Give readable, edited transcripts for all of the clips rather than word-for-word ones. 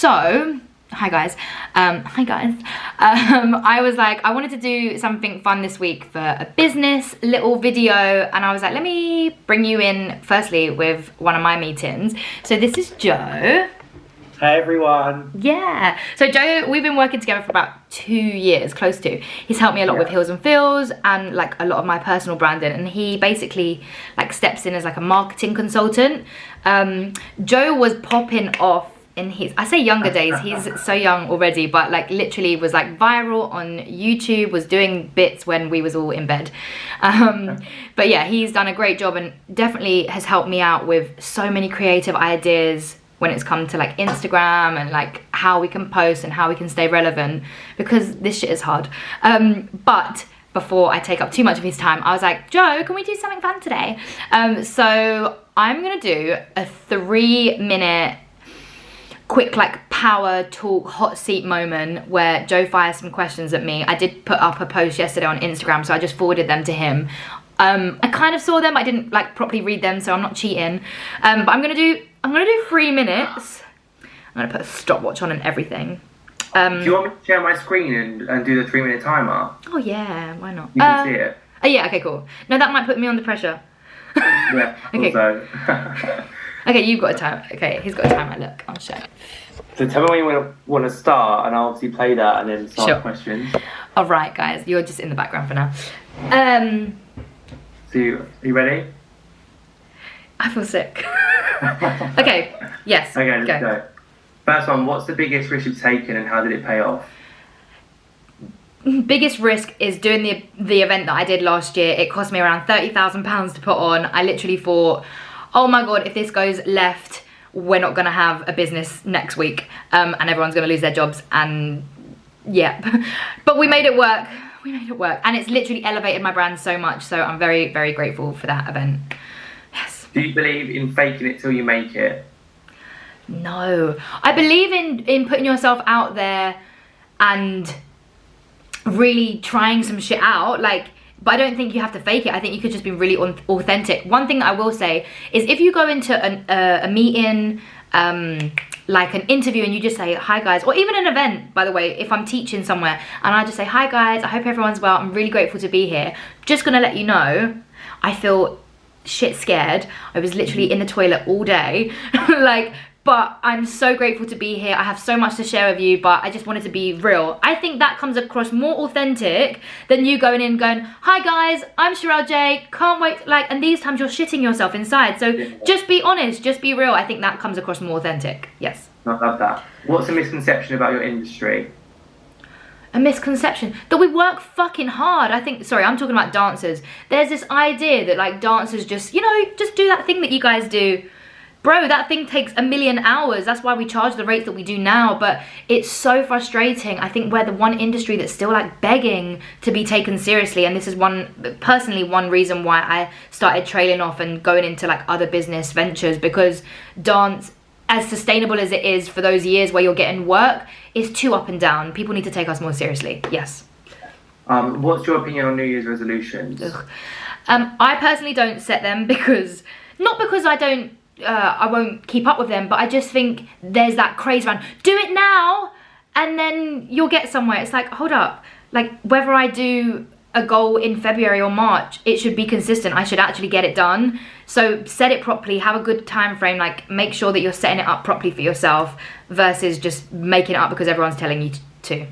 So, hi guys. I was like, I wanted to do something fun this week for a business little video, and I was like, let me bring you in firstly with one of my meetings. So this is Joe. Hey everyone. Yeah. So Joe, we've been working together for about 2 years, close to. He's helped me a lot with Heels and Feels and like a lot of my personal branding, and he basically like steps in as like a marketing consultant. Joe was popping off in his, I say younger days, he's so young already, but like literally was like viral on YouTube, was doing bits when we was all in bed. But yeah, he's done a great job and definitely has helped me out with so many creative ideas when it's come to like Instagram and like how we can post and how we can stay relevant, because this shit is hard. But before I take up too much of his time, I was like, Joe, can we do something fun today? So I'm gonna do a 3-minute quick like power talk hot seat moment where Joe fires some questions at me. I did put up a post yesterday on Instagram, so I just forwarded them to him. I kind of saw them, I didn't like properly read them, so I'm not cheating. But I'm gonna do 3 minutes. I'm gonna put a stopwatch on and everything. Do you want me to share my screen and do the 3-minute timer? Oh yeah, why not? You can see it. Oh yeah, okay, cool. No, that might put me under pressure. Yeah, okay. Also. Okay, you've got a timer. Okay, he's got a timer. Look, I'll show. So tell me when you want to start, and I'll obviously play that and then start questions. All right, guys, you're just in the background for now. So are you ready? I feel sick. Okay, yes. Okay, let's go. First one, what's the biggest risk you've taken and how did it pay off? Biggest risk is doing the event that I did last year. It cost me around £30,000 to put on. I literally thought, oh my God, if this goes left, we're not gonna have a business next week, and everyone's gonna lose their jobs, and yeah. But we made it work. We made it work, and it's literally elevated my brand so much, so I'm very, very grateful for that event. Yes. Do you believe in faking it till you make it? No. I believe in putting yourself out there and really trying some shit out, like, but I don't think you have to fake it. I think you could just be really authentic. One thing I will say is if you go into a meeting, like an interview, and you just say, hi guys, or even an event, by the way, if I'm teaching somewhere and I just say, hi guys, I hope everyone's well, I'm really grateful to be here. Just gonna let you know, I feel shit scared. I was literally in the toilet all day, like, but I'm so grateful to be here. I have so much to share with you, but I just wanted to be real. I think that comes across more authentic than you going in going, hi guys, I'm Sherelle J, can't wait, like, and these times you're shitting yourself inside. So just be honest, just be real. I think that comes across more authentic, yes. I love that. What's a misconception about your industry? A misconception? That we work fucking hard. I think, sorry, I'm talking about dancers. There's this idea that like dancers just, you know, just do that thing that you guys do. Bro, that thing takes 1,000,000 hours. That's why we charge the rates that we do now. But it's so frustrating. I think we're the one industry that's still like begging to be taken seriously. And this is personally one reason why I started trailing off and going into like other business ventures, because dance, as sustainable as it is for those years where you're getting work, is too up and down. People need to take us more seriously. Yes. What's your opinion on New Year's resolutions? I personally don't set them because, not because I won't keep up with them, but I just think there's that craze around, do it now and then you'll get somewhere. It's like, hold up, like whether I do a goal in February or March, it should be consistent. I should actually get it done. So set it properly, have a good time frame, like make sure that you're setting it up properly for yourself versus just making it up because everyone's telling you to.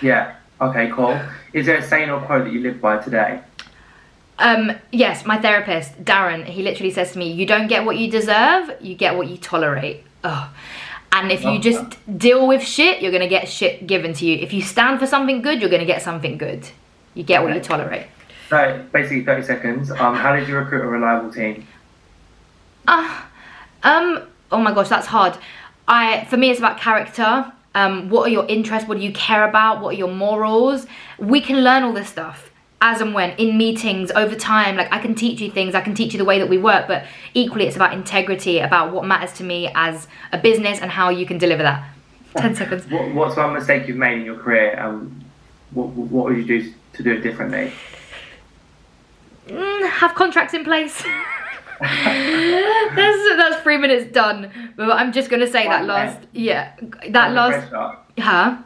Yeah. Okay, cool. Is there a saying or quote that you live by today? Yes, my therapist, Darren, he literally says to me, you don't get what you deserve, you get what you tolerate. Ugh. And if you just deal with shit, you're gonna get shit given to you. If you stand for something good, you're gonna get something good. You get what you tolerate. So, basically 30 seconds. How did you recruit a reliable team? Oh my gosh, that's hard. For me, it's about character. What are your interests? What do you care about? What are your morals? We can learn all this stuff as and when, in meetings, over time. Like, I can teach you things, I can teach you the way that we work, but equally it's about integrity, about what matters to me as a business and how you can deliver that. 10 seconds. What's one mistake you've made in your career? What would you do to do it differently? Have contracts in place. That's 3 minutes done. But I'm just gonna say that last, huh?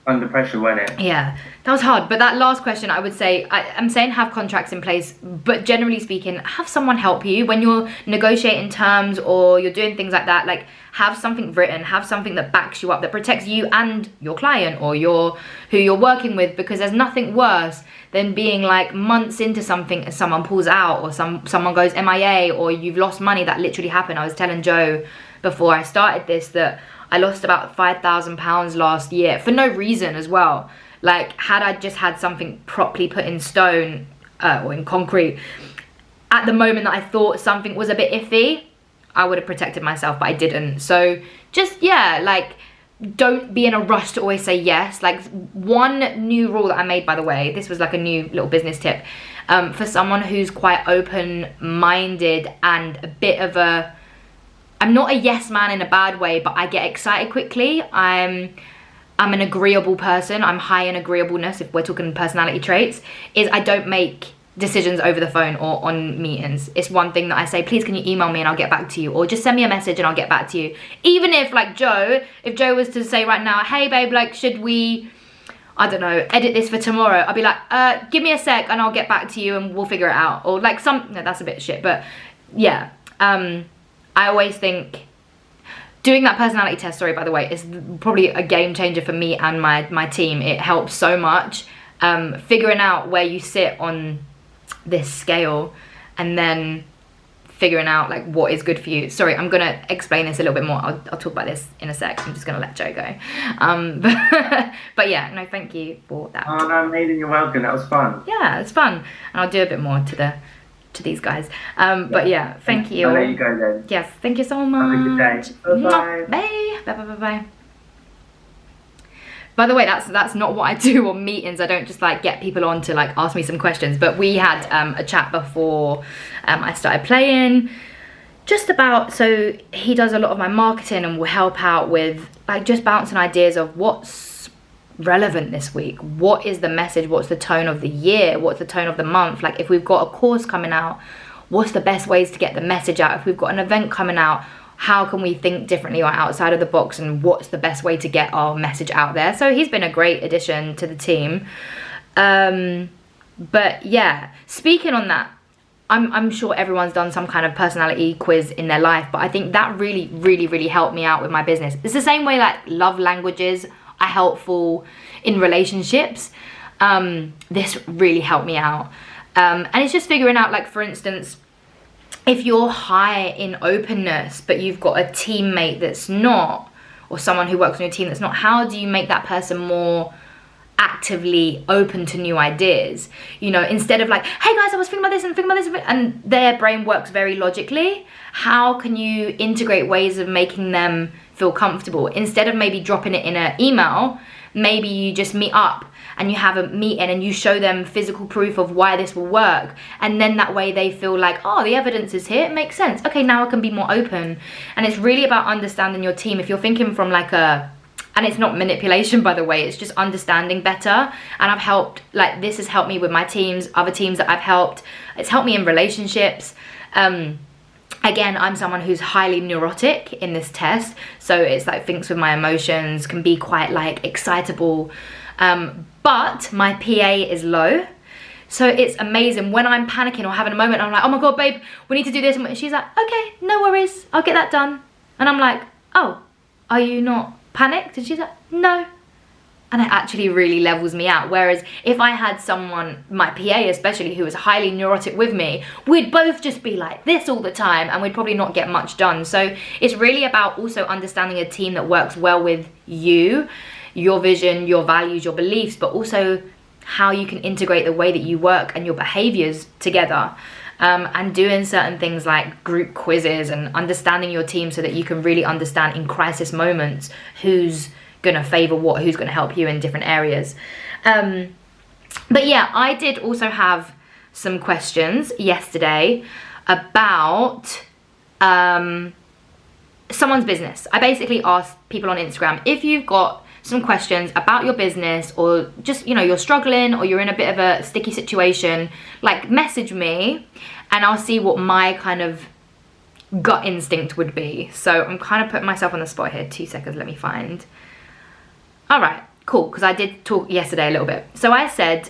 Under pressure, wasn't it? Yeah, that was hard. But that last question, I would say, I'm saying have contracts in place, but generally speaking, have someone help you when you're negotiating terms or you're doing things like that. Like, have something written, have something that backs you up, that protects you and your client or who you're working with, because there's nothing worse than being like months into something and someone pulls out or someone goes MIA or you've lost money. That literally happened. I was telling Joe before I started this that I lost about £5,000 last year for no reason as well. Like, had I just had something properly put in stone or in concrete at the moment that I thought something was a bit iffy, I would have protected myself, but I didn't. So just, yeah, like, don't be in a rush to always say yes. Like, one new rule that I made, by the way, this was like a new little business tip, for someone who's quite open-minded and a bit of a, I'm not a yes man in a bad way, but I get excited quickly. I'm an agreeable person. I'm high in agreeableness, if we're talking personality traits, is I don't make decisions over the phone or on meetings. It's one thing that I say, please can you email me and I'll get back to you, or just send me a message and I'll get back to you. Even if, like, if Joe was to say right now, hey babe, like, should we, I don't know, edit this for tomorrow, I'll be like, give me a sec and I'll get back to you and we'll figure it out. Or like no, that's a bit shit, but yeah. I always think doing that personality test, sorry, by the way, is probably a game changer for me and my team. It helps so much, figuring out where you sit on this scale and then figuring out like what is good for you. Sorry, I'm gonna explain this a little bit more. I'll talk about this in a sec. I'm just gonna let Joe go. But yeah, no, thank you for that. Oh no, amazing, you're welcome. That was fun. Yeah, it's fun, and I'll do a bit more to these guys. But yeah, thank you. I'll let you go then. Yes, thank you so much. Have a good day. Bye-bye. Bye. Bye. By the way, that's not what I do on meetings. I don't just like get people on to like ask me some questions, but we had a chat before I started playing, just about, so he does a lot of my marketing and will help out with like just bouncing ideas of what's relevant this week, what is the message, what's the tone of the year, what's the tone of the month. Like, if we've got a course coming out, what's the best ways to get the message out? If we've got an event coming out, how can we think differently or outside of the box, and what's the best way to get our message out there? So he's been a great addition to the team. But yeah, speaking on that, I'm sure everyone's done some kind of personality quiz in their life, but I think that really helped me out with my business. It's the same way like love languages are helpful in relationships. This really helped me out. And it's just figuring out, like, for instance, if you're high in openness, but you've got a teammate that's not, or someone who works on your team that's not, how do you make that person more actively open to new ideas? You know, instead of like, hey guys, I was thinking about this, and their brain works very logically, how can you integrate ways of making them feel comfortable? Instead of maybe dropping it in an email, maybe you just meet up and you have a meeting and you show them physical proof of why this will work, and then that way they feel like, oh, the evidence is here, it makes sense, okay, now I can be more open. And it's really about understanding your team. If you're thinking from like and it's not manipulation, by the way, it's just understanding better. And I've helped, like, this has helped me with my teams, other teams that I've helped. It's helped me in relationships. Again, I'm someone who's highly neurotic in this test, so it's like thinks with my emotions, can be quite like excitable, but my PA is low, so it's amazing when I'm panicking or having a moment. I'm like, oh my god, babe, we need to do this, and she's like, okay, no worries, I'll get that done. And I'm like, oh, are you not panicked? And she's like, no. And it actually really levels me out. Whereas if I had someone, my PA especially, who was highly neurotic with me, we'd both just be like this all the time and we'd probably not get much done. So it's really about also understanding a team that works well with you, your vision, your values, your beliefs, but also how you can integrate the way that you work and your behaviors together. And doing certain things like group quizzes and understanding your team so that you can really understand in crisis moments who's gonna favor what, who's gonna help you in different areas. But yeah, I did also have some questions yesterday about someone's business. I basically asked people on Instagram, if you've got some questions about your business, or just, you know, you're struggling or you're in a bit of a sticky situation, like message me and I'll see what my kind of gut instinct would be. So I'm kind of putting myself on the spot here. 2 seconds, let me find. All right, cool, because I did talk yesterday a little bit. So I said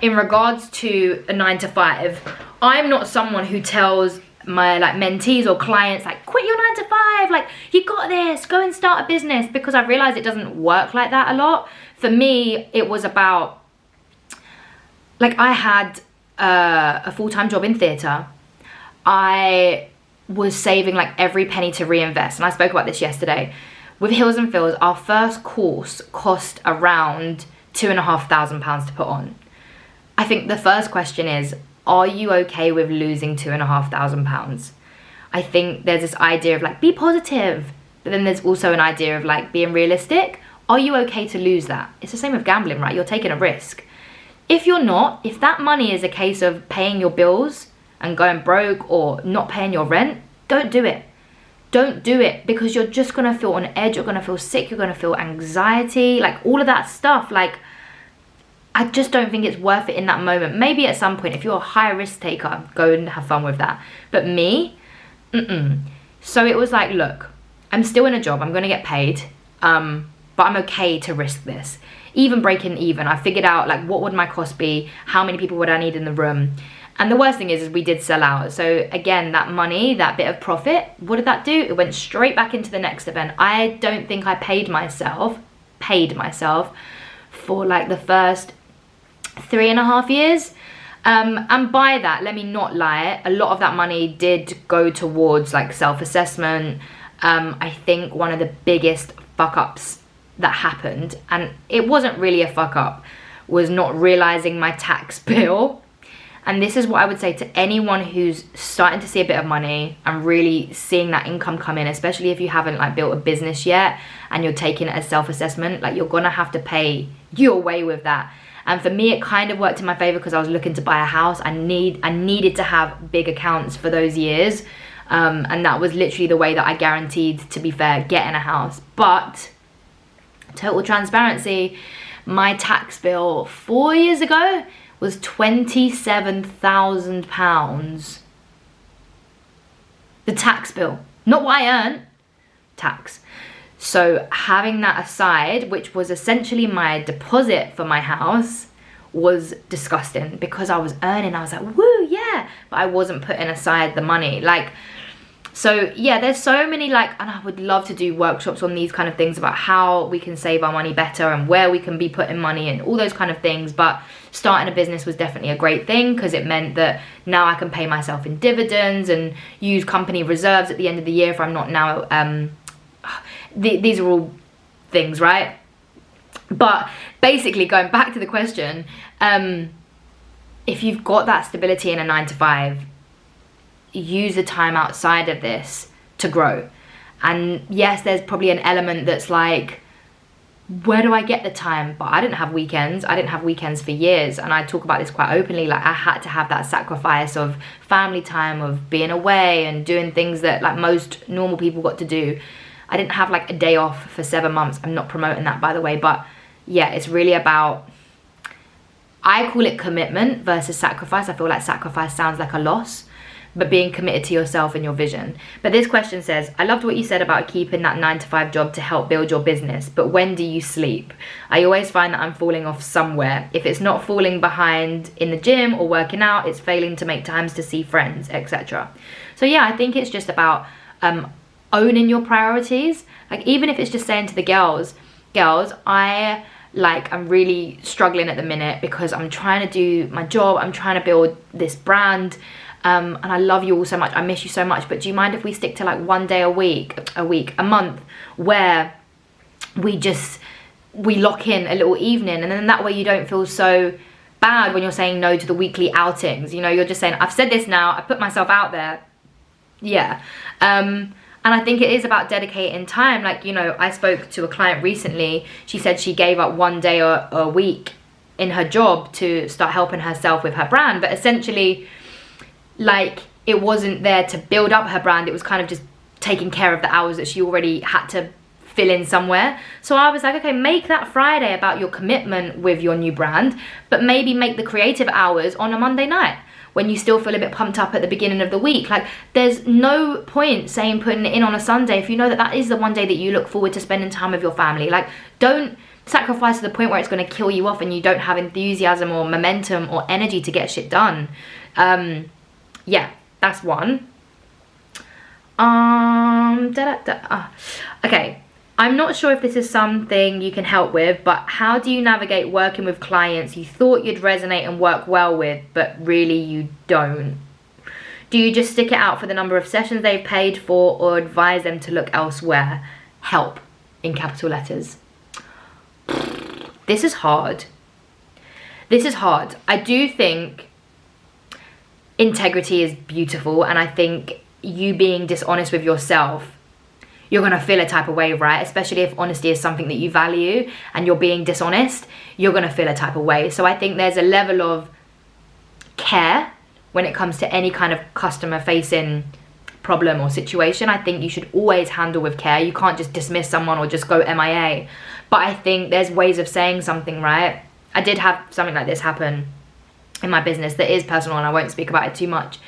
in regards to a 9 to 5, I'm not someone who tells my like mentees or clients like, quit your 9 to 5, like you got this, go and start a business, because I realized it doesn't work like that a lot. For me, it was about, like, I had a full-time job in theatre. I was saving like every penny to reinvest, and I spoke about this yesterday. With Heels and Feels, our first course cost around £2,500 to put on. I think the first question is, are you okay with losing £2,500? I think there's this idea of like, be positive, but then there's also an idea of like being realistic. Are you okay to lose that? It's the same with gambling, right? You're taking a risk. If you're not, if that money is a case of paying your bills and going broke or not paying your rent, don't do it. Don't do it, because you're just gonna feel on edge, you're gonna feel sick, you're gonna feel anxiety, like all of that stuff. Like, I just don't think it's worth it in that moment. Maybe at some point, if you're a high risk taker, go and have fun with that. But me, So it was like, look, I'm still in a job, I'm gonna get paid, but I'm okay to risk this. Even breaking even, I figured out like what would my cost be, how many people would I need in the room. And the worst thing is we did sell out. So again, that money, that bit of profit, what did that do? It went straight back into the next event. I don't think I paid myself for like the first 3.5 years. And by that, let me not lie, a lot of that money did go towards like self-assessment. I think one of the biggest fuck ups that happened, and it wasn't really a fuck up, was not realizing my tax bill. And this is what I would say to anyone who's starting to see a bit of money and really seeing that income come in, especially if you haven't like built a business yet and you're taking it as self-assessment, like you're gonna have to pay your way with that. And for me, it kind of worked in my favor because I was looking to buy a house. I needed to have big accounts for those years. And that was literally the way that I guaranteed, to be fair, getting a house. But total transparency, my tax bill 4 years ago was £27,000. The tax bill, not what I earned, tax. So having that aside, which was essentially my deposit for my house, was disgusting, because I was earning, I was like, woo, yeah, but I wasn't putting aside the money. Like, so yeah, there's so many, like, and I would love to do workshops on these kind of things about how we can save our money better and where we can be putting money and all those kind of things. But starting a business was definitely a great thing, because it meant that now I can pay myself in dividends and use company reserves at the end of the year if I'm not now, these are all things, right? But basically, going back to the question, if you've got that stability in a 9 to 5, use the time outside of this to grow. And yes, there's probably an element that's like, where do I get the time? But I didn't have weekends. I didn't have weekends for years. And I talk about this quite openly. Like, I had to have that sacrifice of family time, of being away and doing things that like most normal people got to do. I didn't have like a day off for 7 months. I'm not promoting that, by the way. But yeah, it's really about, I call it commitment versus sacrifice. I feel like sacrifice sounds like a loss, but being committed to yourself and your vision. But this question says, I loved what you said about keeping that 9 to 5 job to help build your business, but when do you sleep? I always find that I'm falling off somewhere. If it's not falling behind in the gym or working out, it's failing to make times to see friends, etc. So yeah, I think it's just about owning your priorities. Like, even if it's just saying to the girls, I'm really struggling at the minute because I'm trying to do my job, I'm trying to build this brand, and I love you all so much, I miss you so much, but do you mind if we stick to like 1 day a month, where we lock in a little evening, and then that way you don't feel so bad when you're saying no to the weekly outings. You know, you're just saying, I've said this now, I put myself out there. Yeah. And I think it is about dedicating time. Like, you know, I spoke to a client recently. She said she gave up 1 day a week in her job to start helping herself with her brand. But essentially, like, it wasn't there to build up her brand. It was kind of just taking care of the hours that she already had to fill in somewhere. So I was like, okay, make that Friday about your commitment with your new brand, but maybe make the creative hours on a Monday night when you still feel a bit pumped up at the beginning of the week. Like, there's no point saying putting it in on a Sunday if you know that that is the one day that you look forward to spending time with your family. Like, don't sacrifice to the point where it's going to kill you off and you don't have enthusiasm or momentum or energy to get shit done. Yeah, that's one. Okay, I'm not sure if this is something you can help with, but how do you navigate working with clients you thought you'd resonate and work well with, but really you don't? Do you just stick it out for the number of sessions they've paid for, or advise them to look elsewhere? Help, in capital letters. This is hard. This is hard. I do think integrity is beautiful, and I think you being dishonest with yourself, you're gonna feel a type of way, right? Especially if honesty is something that you value and you're being dishonest, you're gonna feel a type of way. So I think there's a level of care when it comes to any kind of customer facing problem or situation. I think you should always handle with care. You can't just dismiss someone or just go MIA. But I think there's ways of saying something, right? I did have something like this happen in my business that is personal, and I won't speak about it too much.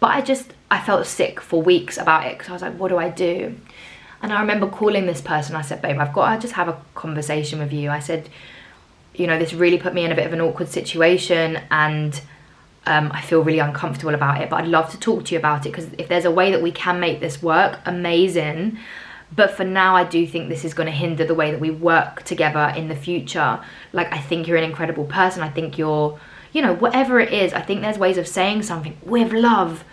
But I felt sick for weeks about it, because I was like, what do I do? And I remember calling this person. I said, babe, I've got to just have a conversation with you. I said, you know, this really put me in a bit of an awkward situation, and I feel really uncomfortable about it, but I'd love to talk to you about it, because if there's a way that we can make this work, amazing. But for now, I do think this is going to hinder the way that we work together in the future. Like, I think you're an incredible person. I think you're, you know, whatever it is, I think there's ways of saying something with love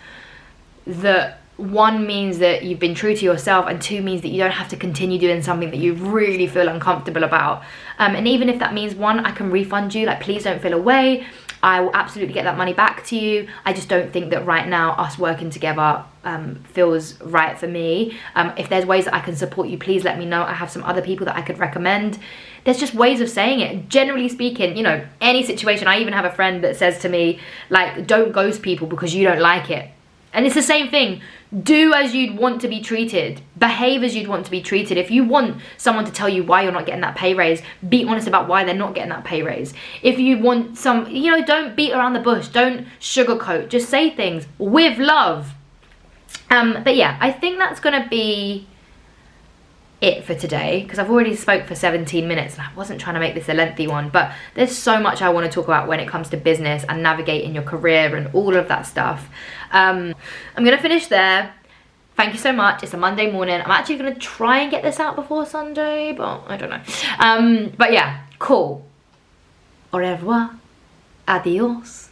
that, one, means that you've been true to yourself, and two, means that you don't have to continue doing something that you really feel uncomfortable about. And even if that means, one, I can refund you, like, please don't feel away, I will absolutely get that money back to you. I just don't think that right now us working together feels right for me. If there's ways that I can support you, please let me know. I have some other people that I could recommend. There's just ways of saying it. Generally speaking, you know, any situation, I even have a friend that says to me, like, don't ghost people because you don't like it. And it's the same thing. Do as you'd want to be treated. Behave as you'd want to be treated. If you want someone to tell you why you're not getting that pay raise, be honest about why they're not getting that pay raise. If you want some, you know, don't beat around the bush. Don't sugarcoat. Just say things with love. But yeah, I think that's going to be it for today, because I've already spoke for 17 minutes and I wasn't trying to make this a lengthy one, but there's so much I want to talk about when it comes to business and navigating your career and all of that stuff. I'm gonna finish there. Thank you so much. It's a Monday morning. I'm actually gonna try and get this out before Sunday, but I don't know. But yeah, cool. Au revoir. Adios.